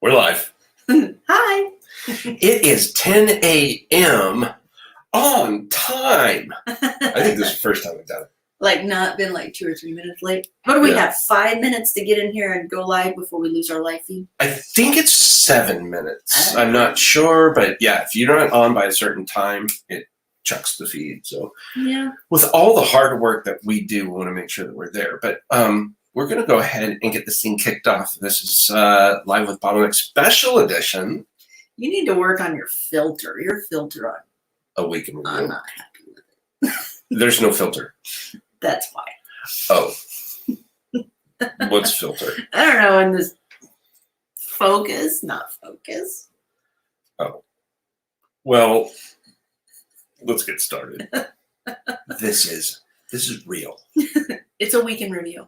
We're live. Hi. It is 10 a.m. on time. I think this is the first time we've done it. Like not been like 2 or 3 minutes late. What do we have? 5 minutes to get in here and go live before we lose our live feed? I think it's 7 minutes. I'm not sure, but yeah, if you're not on by a certain time, it chucks the feed. So yeah, with all the hard work that we do, we want to make sure that we're there. But we're going to go ahead and get this thing kicked off. This is Live with Bottleneck Special Edition. You need to work on your filter. Your filter on. A week in review. I'm not happy with it. There's no filter. That's why. Oh. What's filter? I don't know. In this focus, not focus. Oh. Well, let's get started. This is real. It's a week in review.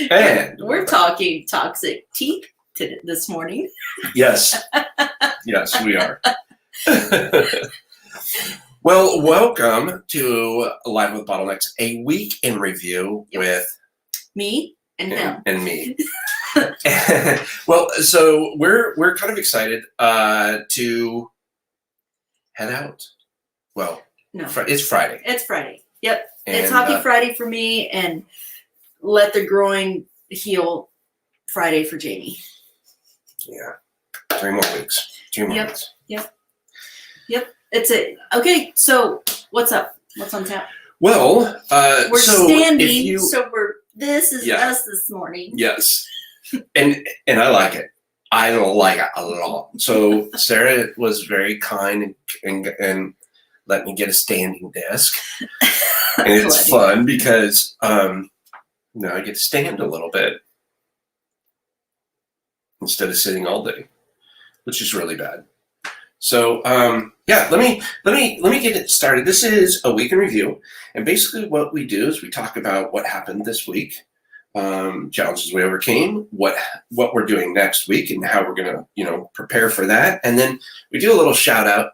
And we're talking toxic teeth this morning. Yes. Yes, we are. Well, welcome to Live with Bottlenecks, a week in review with me and him. And me. Well, so we're kind of excited to head out. Well, no, it's Friday. It's Friday. Yep. And, it's Hockey Friday for me, and let the groin heal Friday for Jamie. Yeah. 3 more weeks. 2 more weeks. Yep. It's it. Okay, so what's up? What's on tap? Well, we're standing, this is Yeah. us this morning. Yes. And I like it. I don't like it a lot. So Sarah was very kind and let me get a standing desk. And it's fun because now I get to stand a little bit instead of sitting all day, which is really bad. So yeah, let me get it started. This is a week in review, and basically what we do is we talk about what happened this week, challenges we overcame, what we're doing next week, and how we're gonna prepare for that, and then we do a little shout out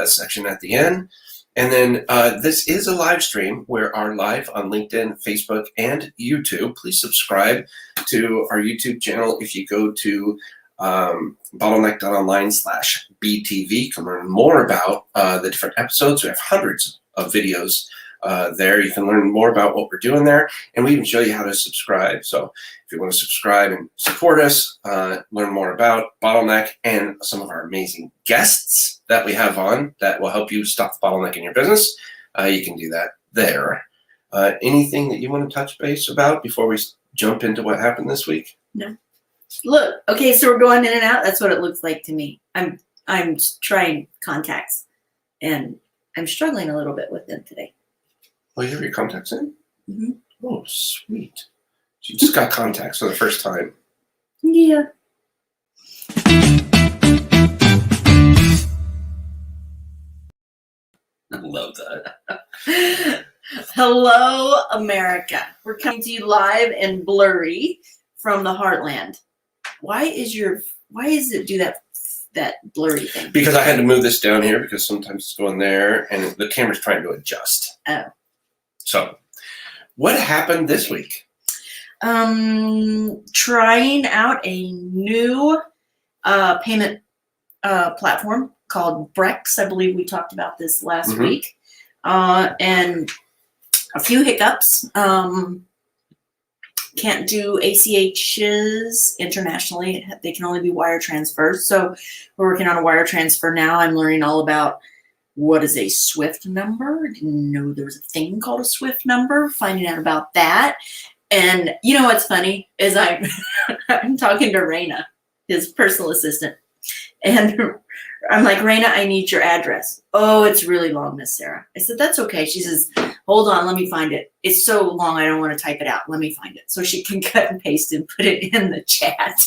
section at the end. And then this is a live stream. We are live on LinkedIn, Facebook, and YouTube. Please subscribe to our YouTube channel. If you go to Bottleneck.Online/BTV, you can learn more about the different episodes. We have hundreds of videos there. You can learn more about what we're doing there. And we even show you how to subscribe. So if you want to subscribe and support us, learn more about Bottleneck and some of our amazing guests that we have on that will help you stop the bottleneck in your business, you can do that there. Anything that you want to touch base about before we jump into what happened this week? No. Look, okay, so we're going in and out. That's what it looks like to me. I'm trying contacts, and I'm struggling a little bit with them today. Oh, you have your contacts in? Mm-hmm. Oh, sweet. You just got contacts for the first time. Yeah. I love that. Hello, America. We're coming to you live and blurry from the heartland. Why does it do that blurry thing? Because I had to move this down here because sometimes it's going there and the camera's trying to adjust. Oh. So, what happened this week? Trying out a new payment platform called Brex. I believe we talked about this last week. And a few hiccups. Can't do ACHs internationally. They can only be wire transfers. So we're working on a wire transfer now. I'm learning all about what is a SWIFT number. I didn't know there was a thing called a SWIFT number. Finding out about that. And you know what's funny is I'm talking to Raina, his personal assistant, and I'm like, Raina, I need your address. Oh, it's really long, Miss Sarah. I said, that's okay. She says, hold on, let me find it. It's so long, I don't want to type it out. Let me find it. So she can cut and paste and put it in the chat.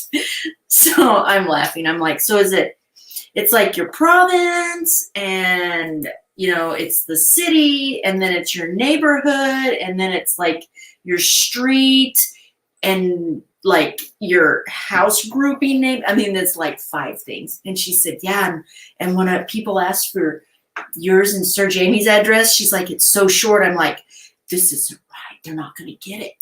So I'm laughing. I'm like, so it's like your province, and it's the city, and then it's your neighborhood, and then it's like your street, and like your house grouping name. I mean, it's like 5 things. And she said, yeah. And when people ask for yours and Sir Jamie's address, she's like, it's so short. I'm like, this isn't right. They're not going to get it.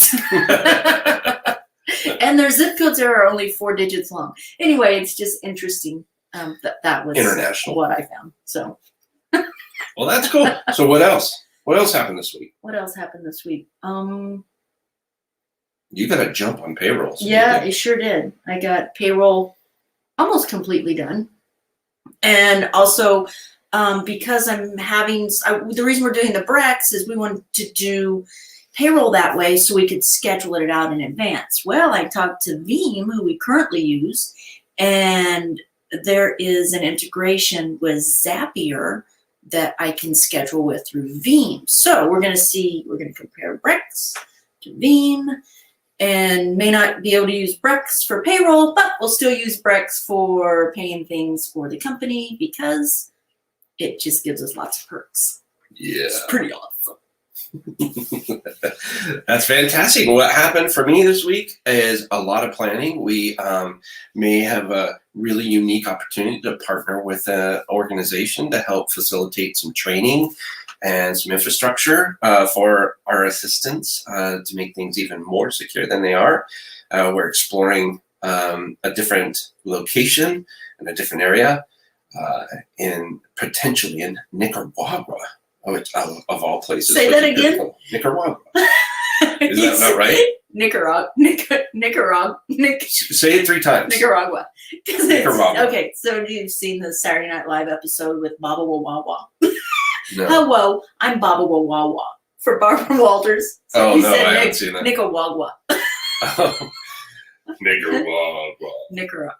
And their zip codes are only 4 digits long. Anyway, it's just interesting. That was international what I found. So. Well, that's cool. So what else? What else happened this week? What else happened this week? You got to jump on payroll. Yeah, it sure did. I got payroll almost completely done. And also, because I'm having, the reason we're doing the Brex is we wanted to do payroll that way so we could schedule it out in advance. Well, I talked to Veeam, who we currently use, and there is an integration with Zapier that I can schedule with through Veeam. So we're going to compare Brex to Veeam, and may not be able to use Brex for payroll, but we'll still use Brex for paying things for the company because it just gives us lots of perks. Yeah. It's pretty awesome. That's fantastic. What happened for me this week is a lot of planning. We may have a really unique opportunity to partner with an organization to help facilitate some training and some infrastructure for our assistants to make things even more secure than they are. We're exploring a different location in a different area, potentially in Nicaragua. Of all places. Say that again. Nicaragua. Is that not right? Nicaragua. Say it 3 times. Nicaragua. Nicaragua. Okay, so you've seen the Saturday Night Live episode with Baba Wawa. No. Hello, I'm Baba Wawa for Barbara Walters. So Oh, no, I haven't seen that. Nicaragua. Oh. Nicaragua. Nicaragua.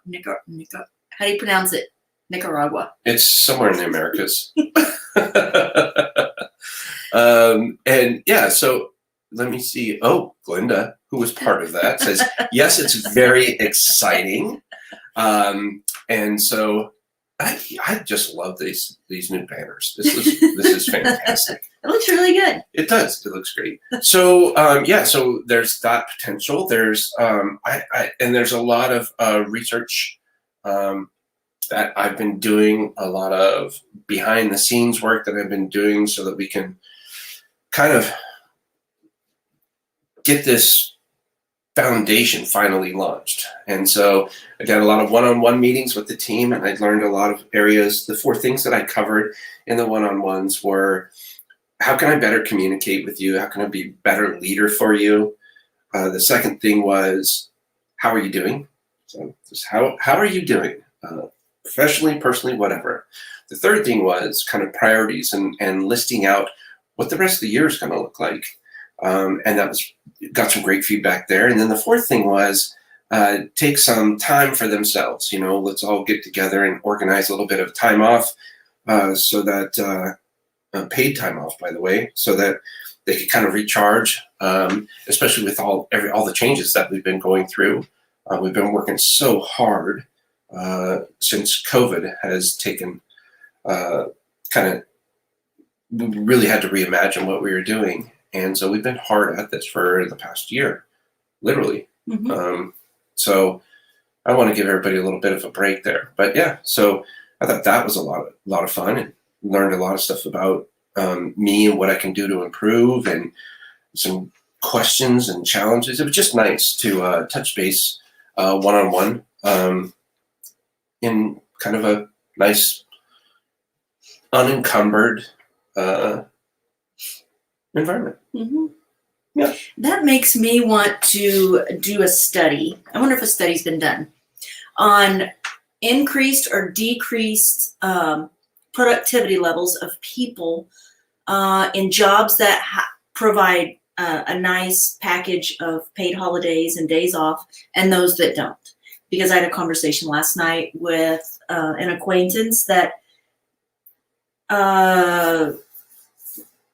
How do you pronounce it? Nicaragua. It's somewhere in the Americas. And yeah, so let me see. Oh, Glenda, who was part of that, says, yes, it's very exciting. And so I just love these new banners. This is fantastic. It looks really good. It does. It looks great. So so there's that potential. There's and there's a lot of research that I've been doing, a lot of behind the scenes work that I've been doing so that we can kind of get this foundation finally launched. And so I got a lot of one-on-one meetings with the team, and I learned a lot of areas. The 4 things that I covered in the one-on-ones were, how can I better communicate with you? How can I be a better leader for you? The second thing was, how are you doing? So just how are you doing? Professionally, personally, whatever. The third thing was kind of priorities and listing out what the rest of the year is going to look like. And that got some great feedback there. And then the fourth thing was take some time for themselves. Let's all get together and organize a little bit of time off so that paid time off, by the way, so that they could kind of recharge, especially with all the changes that we've been going through. We've been working so hard since COVID has taken we really had to reimagine what we were doing. And so we've been hard at this for the past year, literally. Mm-hmm. So I want to give everybody a little bit of a break there. But yeah, so I thought that was a lot of fun, and learned a lot of stuff about me and what I can do to improve, and some questions and challenges. It was just nice to touch base one-on-one in kind of a nice, unencumbered environment. Mm-hmm. Yeah. That makes me want to do a study. I wonder if a study's been done on increased or decreased productivity levels of people in jobs that provide a nice package of paid holidays and days off, and those that don't. Because I had a conversation last night with an acquaintance that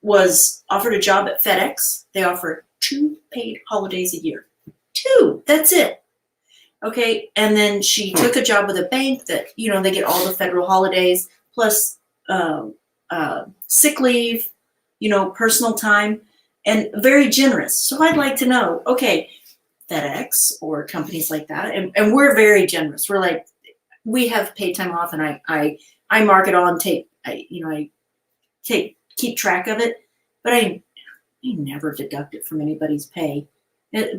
was offered a job at FedEx. They offer 2 paid holidays a year. 2, that's it. Okay, and then she took a job with a bank that, they get all the federal holidays plus sick leave, personal time, and very generous. So I'd like to know, okay, FedEx or companies like that, and we're very generous. We're like, we have paid time off, and I mark it all and keep track of it, but I never deduct it from anybody's pay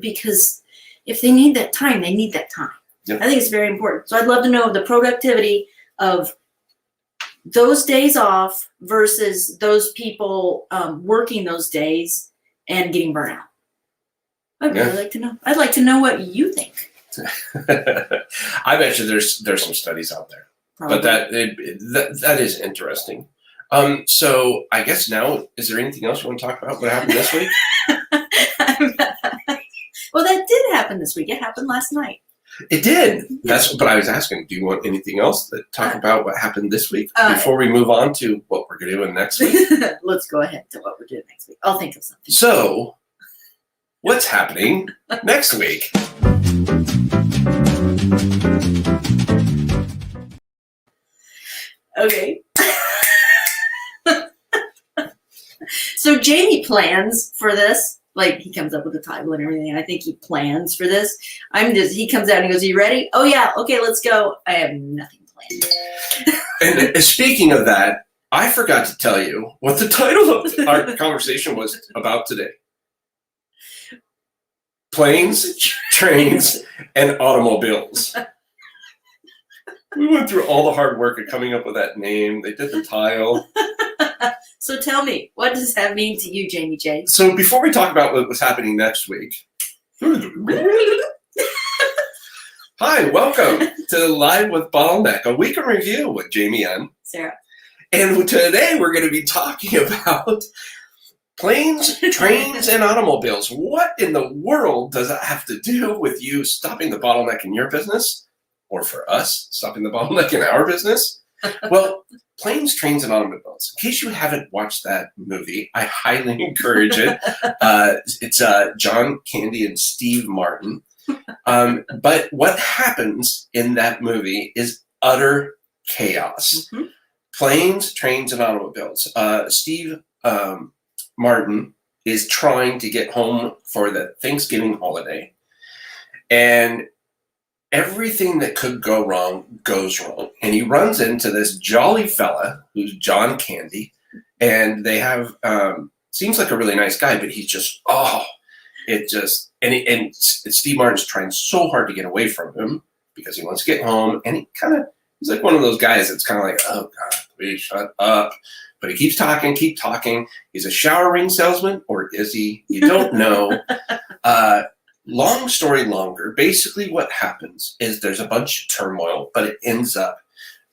because if they need that time, they need that time. Yep. I think it's very important. So I'd love to know the productivity of those days off versus those people working those days and getting burnt out. I'd really like to know. I'd like to know what you think. I bet you there's some studies out there. Probably. But that is interesting. So I guess now, is there anything else you want to talk about? What happened this week? Well, that did happen this week. It happened last night. It did. That's. But I was asking, do you want anything else to talk about what happened this week before we move on to what we're doing next week? Let's go ahead to what we're doing next week. I'll think of something. So, what's happening next week? Okay. So Jamie plans for this. Like, he comes up with a title and everything. I think he plans for this. He comes out and he goes, "Are you ready?" "Oh yeah, okay, let's go." I have nothing planned. And speaking of that, I forgot to tell you what the title of our conversation was about today. Planes, trains, and automobiles. We went through all the hard work of coming up with that name. They did the tile. So tell me, what does that mean to you, Jamie J? So before we talk about what was happening next week, hi, welcome to Live with Bottleneck, a week in review with Jamie and Sara. And today we're going to be talking about planes, trains, and automobiles. What in the world does that have to do with you stopping the bottleneck in your business? Or for us, stopping the bottleneck in our business? Well, planes, trains, and automobiles. In case you haven't watched that movie, I highly encourage it. It's John Candy and Steve Martin. But what happens in that movie is utter chaos. Mm-hmm. Planes, trains, and automobiles. Steve Martin is trying to get home for the Thanksgiving holiday. And everything that could go wrong goes wrong. And he runs into this jolly fella who's John Candy. And they have, seems like a really nice guy, but he's just, and Steve Martin's trying so hard to get away from him because he wants to get home. And he's like one of those guys that's kind of like, "Oh God, please shut up." But he keeps talking. He's a shower ring salesman, or is he? You don't know. Long story longer, basically what happens is there's a bunch of turmoil, but it ends up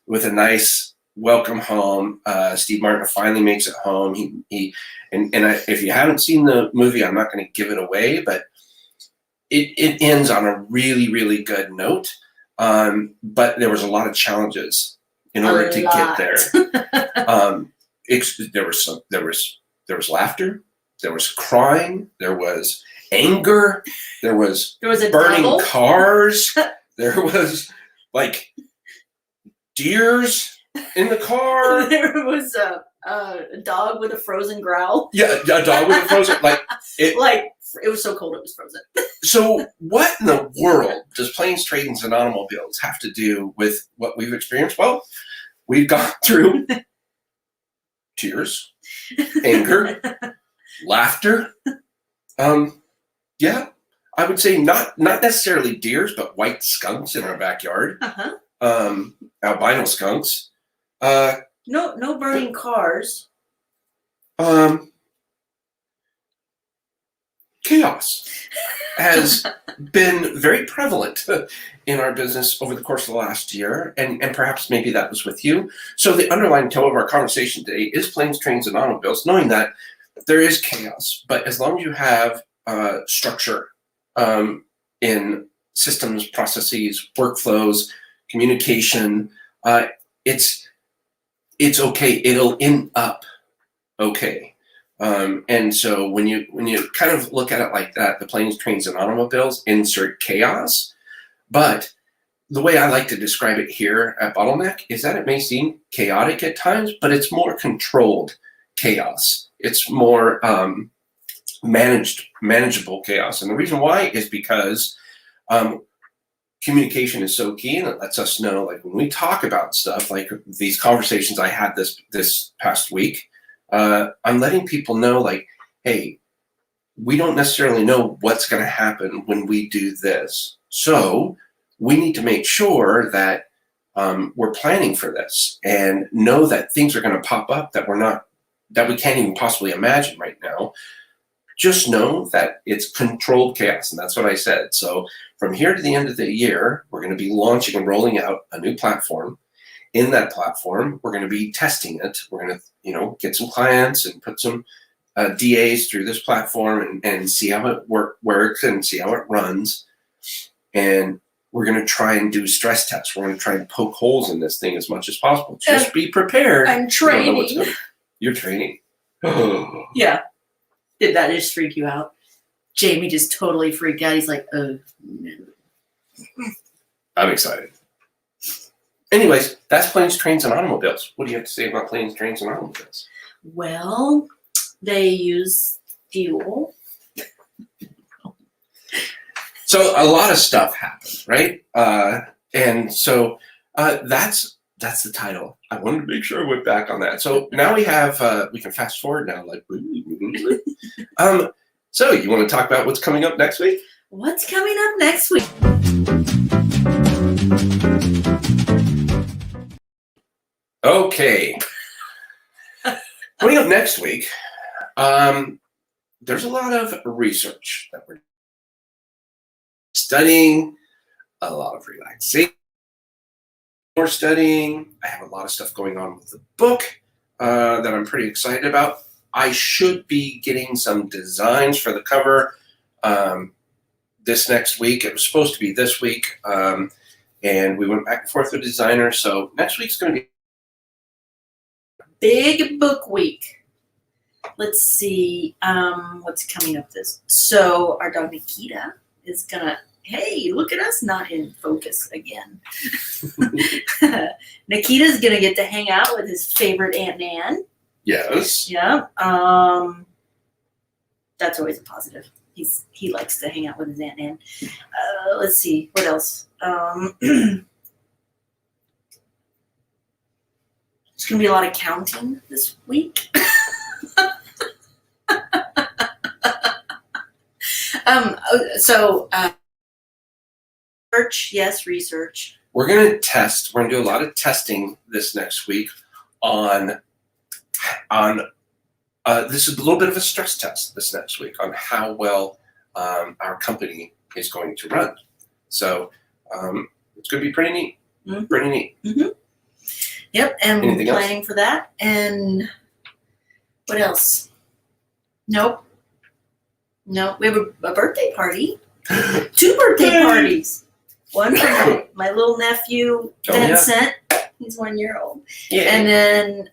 with a nice welcome home. Steve Martin finally makes it home. If you haven't seen the movie, I'm not going to give it away, but it ends on a really, really good note. But there was a lot of challenges in order to get there. There was laughter, there was crying, there was anger, there was burning double cars, there was like deers in the car. There was a dog with a frozen growl. Yeah, a dog with a frozen it was so cold it was frozen. So what in the world does planes, trains, and automobiles have to do with what we've experienced? Well, we've gone through tears, anger, laughter. Yeah, I would say not necessarily deers, but white skunks in our backyard. Uh-huh. Albino skunks. No burning cars. Chaos has been very prevalent in our business over the course of the last year, and perhaps maybe that was with you. So the underlying tone of our conversation today is planes, trains, and automobiles, knowing that there is chaos, but as long as you have structure in systems, processes, workflows, communication, it's okay. It'll end up okay. And so when you kind of look at it like that, the planes, trains, and automobiles insert chaos. But the way I like to describe it here at Bottleneck is that it may seem chaotic at times, but it's more controlled chaos. It's more manageable chaos. And the reason why is because communication is so key, and it lets us know, like when we talk about stuff, like these conversations I had this past week, I'm letting people know, like, hey, we don't necessarily know what's going to happen when we do this. So we need to make sure that we're planning for this and know that things are going to pop up that we can't even possibly imagine right now. Just know that it's controlled chaos, and that's what I said. So from here to the end of the year, we're going to be launching and rolling out a new platform. In that platform, we're going to be testing it. We're going to, get some clients and put some DAs through this platform and see how it works and see how it runs. And we're going to try and do stress tests. We're going to try and poke holes in this thing as much as possible. Just be prepared. I'm training. You're training. Yeah. Did that just freak you out? Jamie just totally freaked out. He's like, oh, no. I'm excited. Anyways, that's planes, trains, and automobiles. What do you have to say about planes, trains, and automobiles? Well, they use fuel. So a lot of stuff happens, right? And so that's the title. I wanted to make sure I went back on that. So now we have, we can fast forward now. Like, so you want to talk about what's coming up next week? What's coming up next week? Okay. Coming up next week, there's a lot of research that we're studying, a lot of relaxation we're studying. I have a lot of stuff going on with the book that I'm pretty excited about. I should be getting some designs for the cover this next week. It was supposed to be this week, and we went back and forth with designers. So next week's going to be big book week. Let's see what's coming up this. So our dog Nikita is gonna, hey, look at us not in focus again. Nikita's gonna get to hang out with his favorite Aunt Nan. Yes. Yeah. That's always a positive. He likes to hang out with his Aunt Nan. Let's see, what else? There's going to be a lot of counting this week. Research, yes, research. We're going to test. We're going to do a lot of testing this next week on this is a little bit of a stress test this next week on how well our company is going to run. So it's going to be pretty neat. Mm-hmm. Pretty neat. Mm-hmm. Yep, and Anything we're planning for that. And what else? Nope. No, we have a birthday party. 2 birthday parties. One for my little nephew, Vincent. Yeah. He's 1 year old. Yeah. And then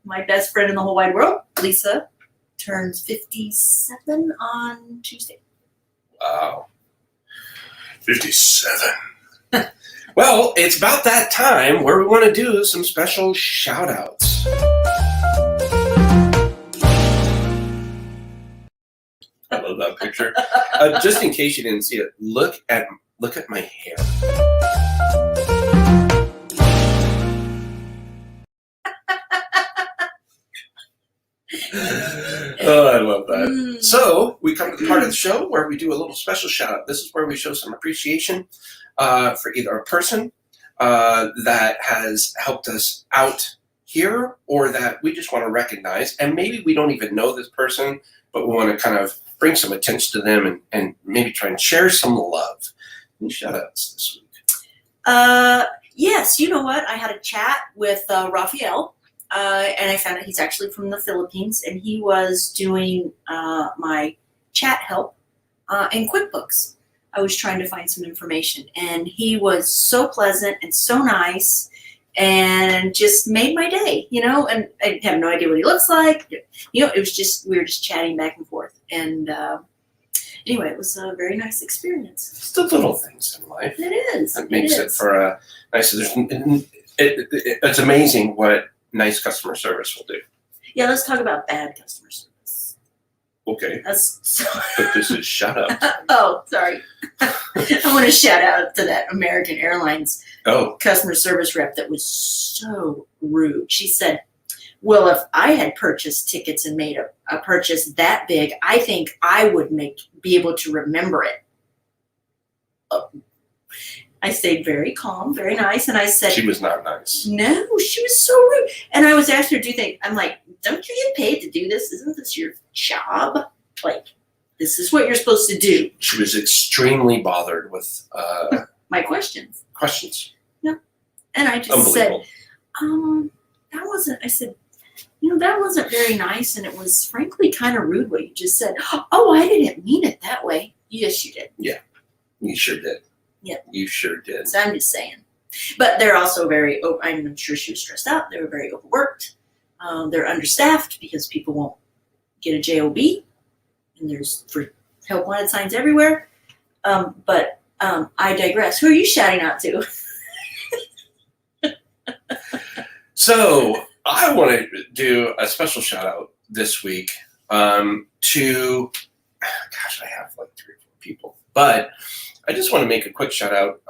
my best friend in the whole wide world, Lisa, turns 57 on Tuesday. Wow. 57. Well, it's about that time where we want to do some special shout outs. I love that picture. Just in case you didn't see it, look at my hair. Oh, I love that. So we come to the part of the show where we do a little special shout out. This is where we show some appreciation for either a person that has helped us out here, or that we just want to recognize, and maybe we don't even know this person, but we want to kind of bring some attention to them and maybe try and share some love. Any shout outs this week? Yes, you know what? I had a chat with Raphael, and I found out he's actually from the Philippines, and he was doing my chat help in QuickBooks. I was trying to find some information, and he was so pleasant and so nice, and just made my day, and I have no idea what he looks like. It was just, we were just chatting back and forth. And anyway, it was a very nice experience. It's the little things in life. It is. That makes it for a nice, it's amazing what nice customer service will do. Yeah, let's talk about bad customer service. Okay. That's But this is shut up. Oh, sorry. I want to shout out to that American Airlines customer service rep that was so rude. She said, well, if I had purchased tickets and made a purchase that big, I think I would be able to remember it. I stayed very calm, very nice, and I said, she was not nice. No, she was so rude. And I was asked her, I'm like, don't you get paid to do this? Isn't this your job? Like, this is what you're supposed to do. She was extremely bothered with my questions. Yep. And I just said, that wasn't very nice, and it was frankly kind of rude what you just said. Oh, I didn't mean it that way. Yes, you did. Yeah, you sure did. Yeah. You sure did. So I'm just saying. But they're also I'm sure she was stressed out. They were very overworked. They're understaffed because people won't get a JOB. And there's for help wanted signs everywhere. But I digress. Who are you shouting out to? So I want to do a special shout out this week to, gosh, I have like 3 or 4 people. But I just want to make a quick shout out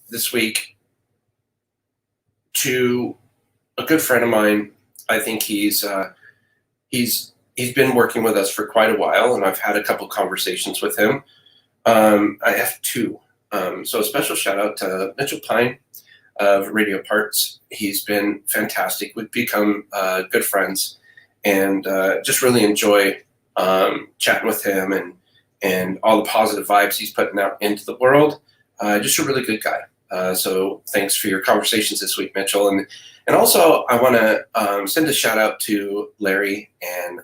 this week to a good friend of mine. I think he's been working with us for quite a while, and I've had a couple conversations with him. I have 2. So a special shout out to Mitchell Pine of Radio Parts. He's been fantastic. We've become good friends, and just really enjoy chatting with him and all the positive vibes he's putting out into the world. Just a really good guy. So thanks for your conversations this week, Mitchell. And also I want to send a shout out to Larry and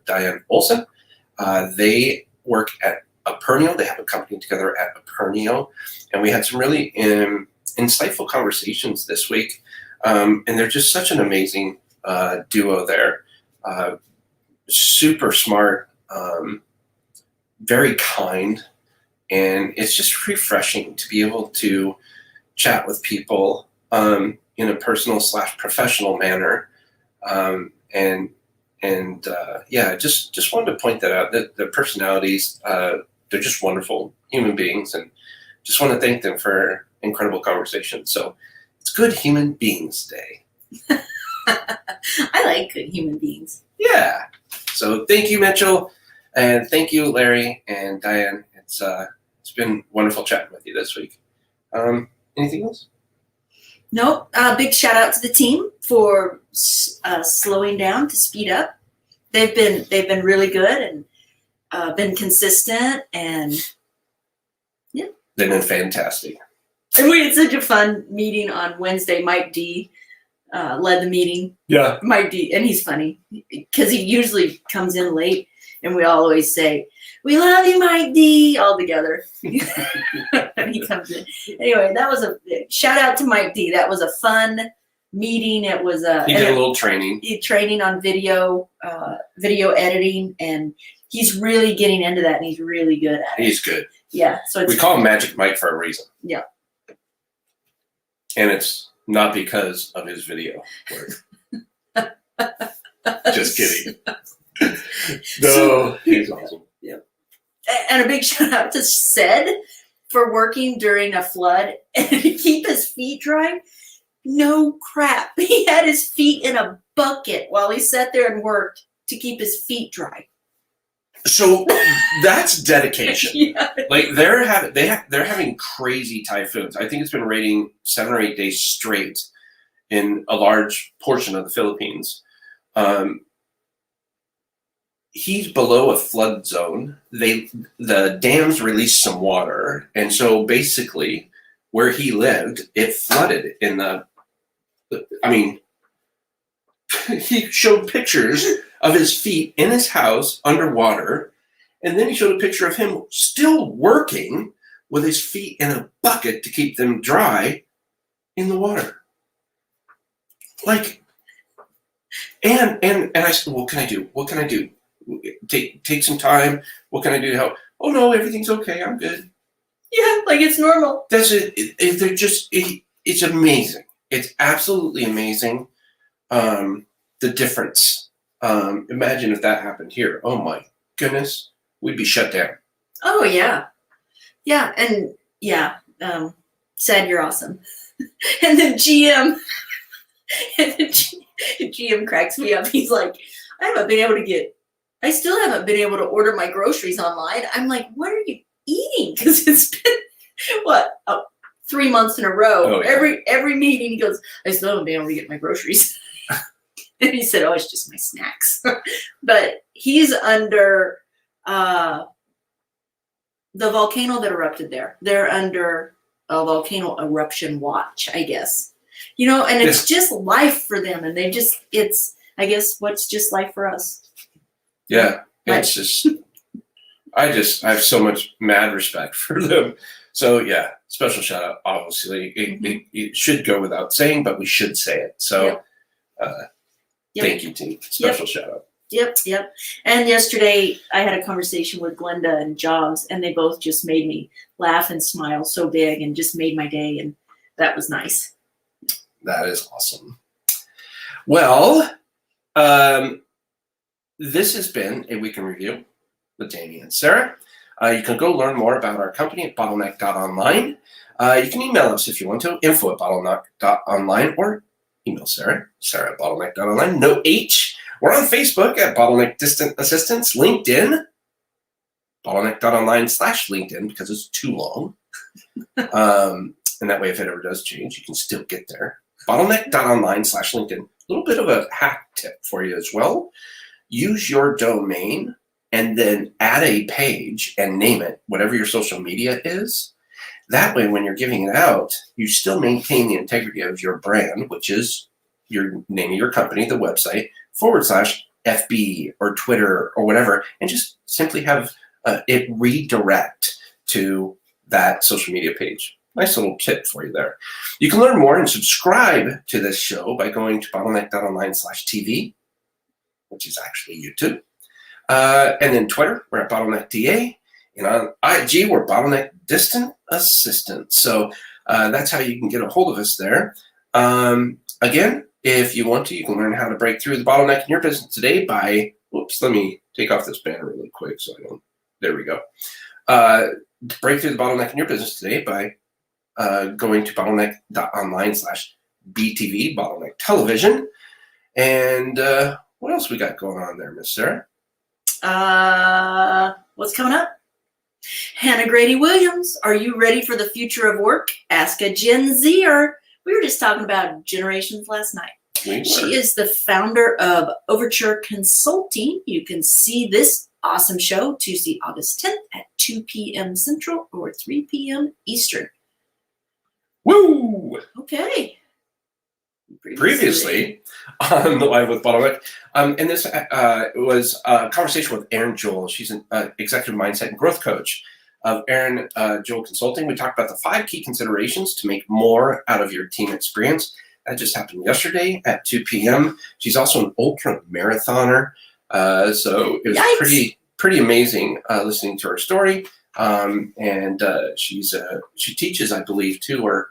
Diane Olson. They work at Apernio. They have a company together at Apernio. And we had some really insightful conversations this week. And they're just such an amazing duo there. Super smart. Very kind, and it's just refreshing to be able to chat with people in a personal / professional manner. Just wanted to point that out, that their personalities, they're just wonderful human beings, and just want to thank them for incredible conversations. So it's Good Human Beings Day. I like good human beings. Yeah. So thank you, Mitchell. And thank you, Larry and Diane. It's been wonderful chatting with you this week. Anything else? Nope. Big shout out to the team for slowing down to speed up. They've been really good and been consistent, and yeah, They've been fantastic. And we had such a fun meeting on Wednesday. Mike D led the meeting. Yeah. Mike D, and he's funny because he usually comes in late. And we always say, "We love you, Mike D," all together. And he comes in. Anyway, that was a shout out to Mike D. That was a fun meeting. It was he did a little training. Training on video editing, and he's really getting into that, and he's really good at it. He's good. Yeah. So we call him Magic Mike for a reason. Yeah. And it's not because of his video work. Just kidding. No, he's awesome. Yeah. And a big shout out to Sed for working during a flood and to keep his feet dry. No crap. He had his feet in a bucket while he sat there and worked to keep his feet dry. So that's dedication. Yeah. Like they're having crazy typhoons. I think it's been raining 7 or 8 days straight in a large portion of the Philippines. He's below a flood zone. The dams released some water, and so basically where he lived, it flooded in he showed pictures of his feet in his house underwater, and then he showed a picture of him still working with his feet in a bucket to keep them dry in the water. Like, and I said, what can I do? What can I do? Take some time. What can I do to help? Oh no, everything's okay. I'm good. Yeah, like it's normal. That's it. They're just. It's amazing. It's absolutely amazing. The difference. Imagine if that happened here. Oh my goodness, we'd be shut down. Oh yeah, yeah, and yeah. Said you're awesome, and then GM, and then GM cracks me up. He's like, I still haven't been able to order my groceries online. I'm like, what are you eating? Because it's been 3 months in a row. Oh, yeah. Every meeting he goes, I still haven't been able to get my groceries. And he said, oh, it's just my snacks. But he's under the volcano that erupted there. They're under a volcano eruption watch, I guess. And it's just life for them. And it's, I guess, what's just life for us. Yeah, it's just, I have so much mad respect for them. So yeah, special shout out. Obviously, it should go without saying, but we should say it. So thank you, team. Special shout out. Yep. And yesterday I had a conversation with Glenda and Jobs, and they both just made me laugh and smile so big and just made my day. And that was nice. That is awesome. Well, this has been a week in review with Jaime and Sara. You can go learn more about our company at Bottleneck.Online. You can email us if you want to, info@Bottleneck.Online, or email Sara at Bottleneck.Online. No H. We're on Facebook at Bottleneck Distant Assistants, LinkedIn, Bottleneck.Online/LinkedIn, because it's too long. And that way, if it ever does change, you can still get there. Bottleneck.Online/LinkedIn. A little bit of a hack tip for you as well. Use your domain and then add a page and name it, whatever your social media is. That way, when you're giving it out, you still maintain the integrity of your brand, which is your name of your company, the website, /FB or Twitter or whatever, and just simply have it redirect to that social media page. Nice little tip for you there. You can learn more and subscribe to this show by going to Bottleneck.Online/TV, which is actually YouTube. And then Twitter, we're at BottleneckDA. And on IG, we're Bottleneck Distant Assistants. So that's how you can get a hold of us there. Again, if you want to, you can learn how to break through the bottleneck in your business today by, let me take off this banner really quick so I don't, there we go. Break through the bottleneck in your business today by going to Bottleneck.Online/BTV, Bottleneck Television. And what else we got going on there, Miss Sara? What's coming up? Hannah Grady Williams, are you ready for the future of work? Ask a Gen Zer. We were just talking about generations last night. She is the founder of Overture Consulting. You can see this awesome show Tuesday, August 10th at 2 p.m. Central or 3 p.m. Eastern. Woo! Okay. Previously on the Live with Bottleneck, and this was a conversation with Erin Joel. She's an executive mindset and growth coach of Erin Joel Consulting. We talked about the 5 key considerations to make more out of your team experience. That just happened yesterday at 2 p.m. She's also an ultra marathoner, so it was pretty amazing listening to her story. And she teaches, I believe, too, or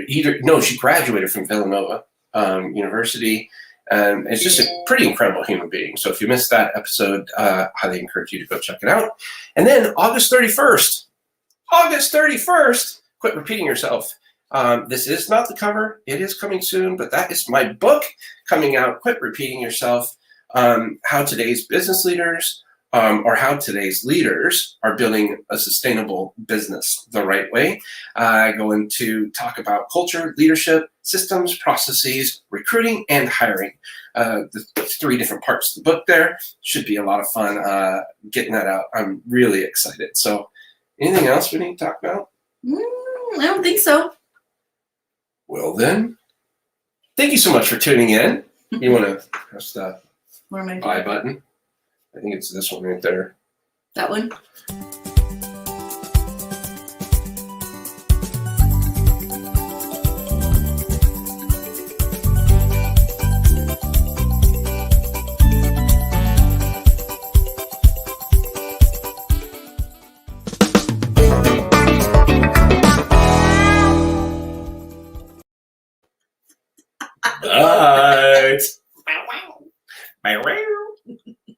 she graduated from Villanova University, and it's just a pretty incredible human being. So if you missed that episode, I highly encourage you to go check it out. And then August 31st, quit repeating yourself. This is not the cover. It is coming soon, but that is my book coming out, Quit Repeating Yourself, how today's business leaders or how today's leaders are building a sustainable business the right way. I go into talk about culture, leadership, systems, processes, recruiting, and hiring. The 3 different parts of the book there. Should be a lot of fun getting that out. I'm really excited. So anything else we need to talk about? I don't think so. Well then, thank you so much for tuning in. You want to press the buy button? I think it's this one right there. That one? Bye. Wow, wow. Bye.